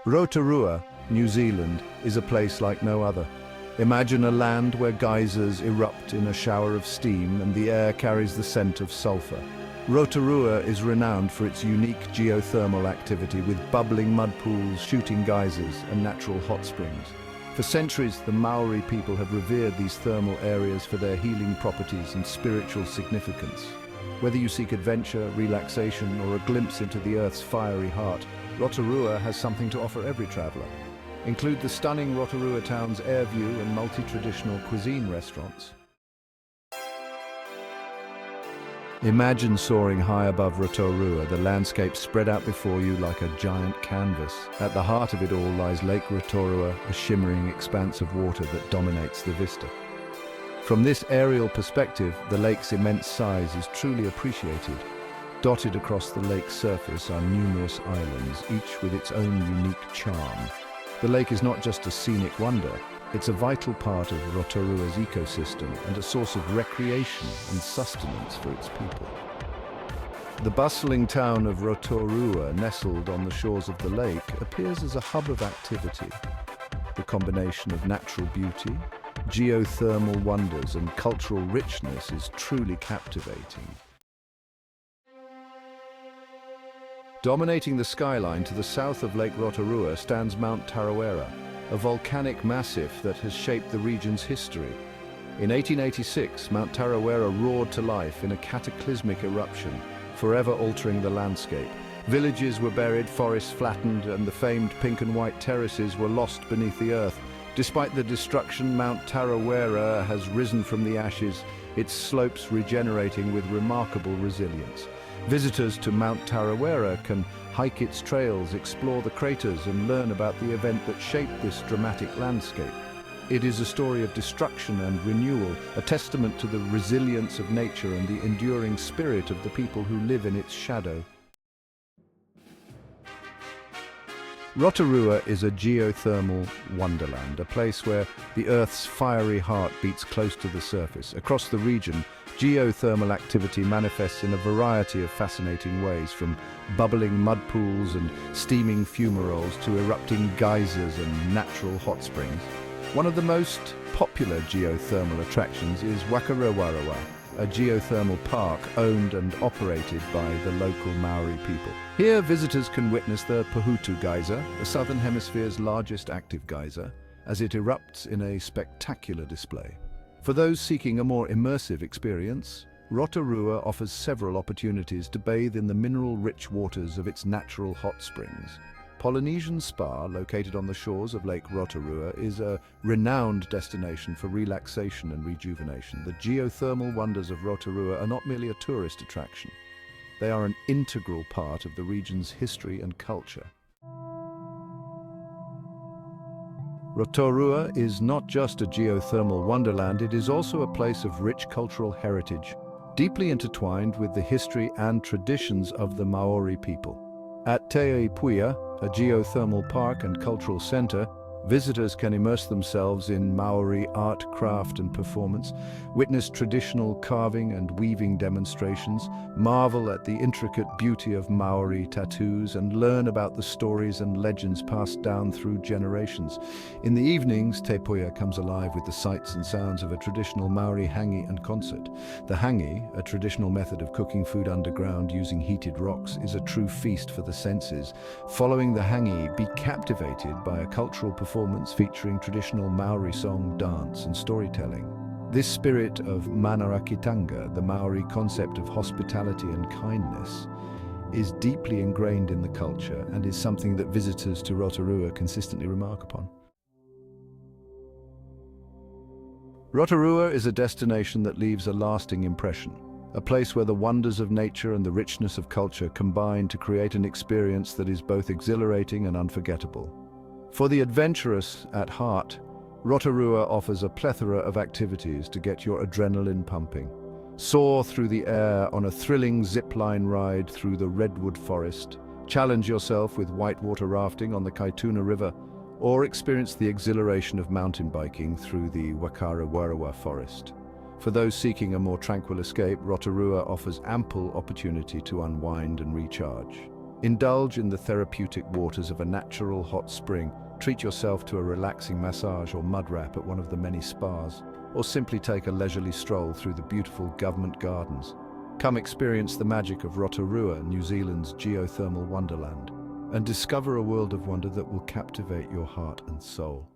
Rotorua, New Zealand, is a place like no other. Imagine a land where geysers erupt in a shower of steam and the air carries the scent of sulfur. Rotorua is renowned for its unique geothermal activity with bubbling mud pools, shooting geysers, and natural hot springs. For centuries, the Maori people have revered these thermal areas for their healing properties and spiritual significance. Whether you seek adventure, relaxation, or a glimpse into the Earth's fiery heart, Rotorua has something to offer every traveler. Include the stunning Rotorua town's air view and multi-traditional cuisine restaurants. Imagine soaring high above Rotorua, the landscape spread out before you like a giant canvas. At the heart of it all lies Lake Rotorua, a shimmering expanse of water that dominates the vista. From this aerial perspective, the lake's immense size is truly appreciated. Dotted across the lake's surface are numerous islands, each with its own unique charm. The lake is not just a scenic wonder, it's a vital part of Rotorua's ecosystem and a source of recreation and sustenance for its people. The bustling town of Rotorua, nestled on the shores of the lake, appears as a hub of activity. The combination of natural beauty, geothermal wonders, and cultural richness is truly captivating. Dominating the skyline to the south of Lake Rotorua stands Mount Tarawera, a volcanic massif that has shaped the region's history. In 1886, Mount Tarawera roared to life in a cataclysmic eruption, forever altering the landscape. Villages were buried, forests flattened, and the famed pink and white terraces were lost beneath the earth. Despite the destruction, Mount Tarawera has risen from the ashes, its slopes regenerating with remarkable resilience. Visitors to Mount Tarawera can hike its trails, explore the craters, and learn about the event that shaped this dramatic landscape. It is a story of destruction and renewal, a testament to the resilience of nature and the enduring spirit of the people who live in its shadow. Rotorua is a geothermal wonderland, a place where the Earth's fiery heart beats close to the surface. Across the region, geothermal activity manifests in a variety of fascinating ways, from bubbling mud pools and steaming fumaroles to erupting geysers and natural hot springs. One of the most popular geothermal attractions is Wakarawarawa, a geothermal park owned and operated by the local Maori people. Here, visitors can witness the Pohutu geyser, the Southern Hemisphere's largest active geyser, as it erupts in a spectacular display. For those seeking a more immersive experience, Rotorua offers several opportunities to bathe in the mineral-rich waters of its natural hot springs. Polynesian Spa, located on the shores of Lake Rotorua, is a renowned destination for relaxation and rejuvenation. The geothermal wonders of Rotorua are not merely a tourist attraction. They are an integral part of the region's history and culture. Rotorua is not just a geothermal wonderland, it is also a place of rich cultural heritage, deeply intertwined with the history and traditions of the Maori people. At Te Puia, a geothermal park and cultural center, visitors can immerse themselves in Maori art, craft, and performance, witness traditional carving and weaving demonstrations, marvel at the intricate beauty of Maori tattoos, and learn about the stories and legends passed down through generations. In the evenings, Te Puia comes alive with the sights and sounds of a traditional Maori hangi and concert. The hangi, a traditional method of cooking food underground using heated rocks, is a true feast for the senses. Following the hangi, be captivated by a cultural performance featuring traditional Maori song, dance, and storytelling. This spirit of Manarakitanga, the Maori concept of hospitality and kindness, is deeply ingrained in the culture and is something that visitors to Rotorua consistently remark upon. Rotorua is a destination that leaves a lasting impression, a place where the wonders of nature and the richness of culture combine to create an experience that is both exhilarating and unforgettable. For the adventurous at heart, Rotorua offers a plethora of activities to get your adrenaline pumping. Soar through the air on a thrilling zip-line ride through the redwood forest, challenge yourself with whitewater rafting on the Kaituna River, or experience the exhilaration of mountain biking through the Wakarawarawa forest. For those seeking a more tranquil escape, Rotorua offers ample opportunity to unwind and recharge. Indulge in the therapeutic waters of a natural hot spring, treat yourself to a relaxing massage or mud wrap at one of the many spas, or simply take a leisurely stroll through the beautiful government gardens. Come experience the magic of Rotorua, New Zealand's geothermal wonderland, and discover a world of wonder that will captivate your heart and soul.